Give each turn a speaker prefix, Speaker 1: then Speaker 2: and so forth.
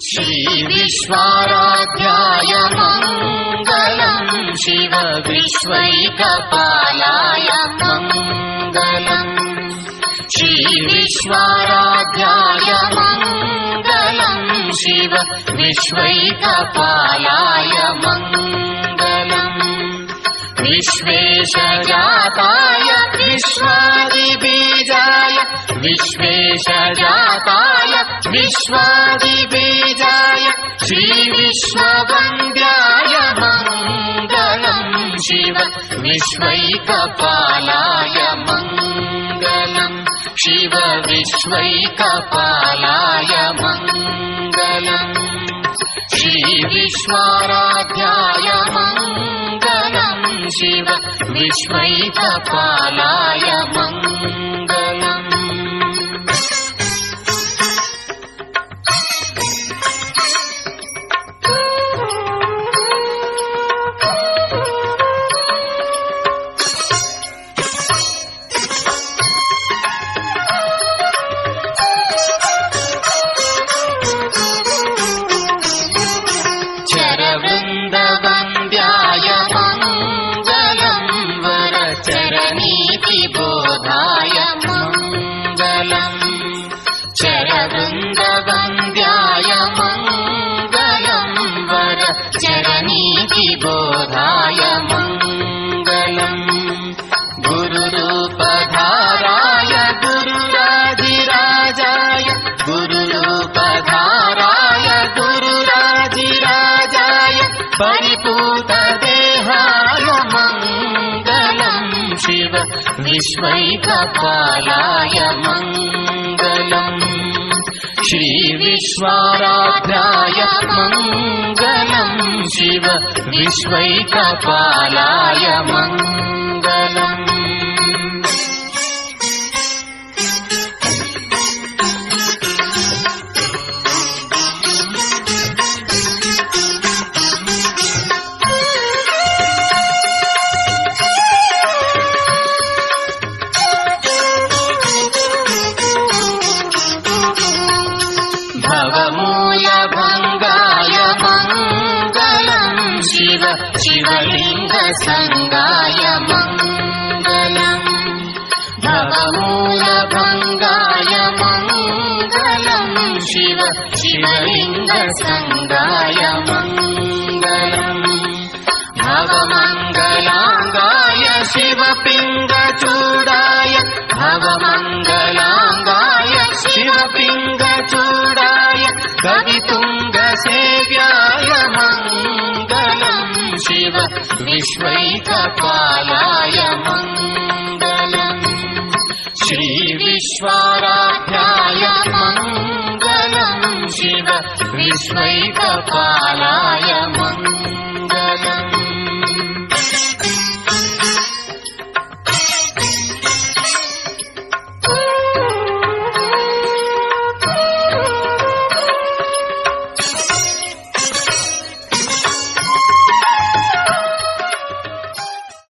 Speaker 1: श्री विश्वाराध्याय मङ्गलम् शिव विश्वैकपालाय मङ्गलम् श्री विश्वाराध्याय मङ्गलम् शिव विश्वैकपालाय मङ्गलम् विश्वेशजाताय विश्वादिबीजाय विश्वेशजाताय विश्वादिबीजाय श्री विश्ववन्द्याय मङ्गलम् शिव विश्वैकपालाय मङ्गलम् शिव विश्वैकपालाय मङ्गलम् श्री विश्वाराध्याय मङ्गलम् शिव विश्वैकपालाय मङ्गलम् बोधाय मङ्गलम् चरवृन्दवन्द्याय मङ्गलम् वर चरनीतिबोधाय मङ्गलम् गुरुरूपधाराय गुरुराजिराजाय गुरुरूपधाराय गुरुराजिराजाय परिपूतदेहाय मङ्गलम् शिव विश्वैकपालाय मङ्गलम् श्री विश्वाराध्याय मङ्गलम् शिव विश्वैकपालाय मङ्गलम् भवमूलभङ्गाय मङ्गलम् शिव शिवलिङ्गसङ्गाय मङ्गलम् भवमूलभङ्गाय मङ्गलम् शिव शिवलिङ्गसङ्गाय मङ्गलम् भवमङ्गलाङ्गाय शिवपिङ्गचूडाय भवमङ्गलाङ्गाय शिवपिङ्गचूडाय कवितुङ्गसेव्याय मङ्गलम् शिव विश्वैकपालाय मङ्गलम् श्री विश्वाराध्याय मङ्गलम् शिव विश्वैकपालाय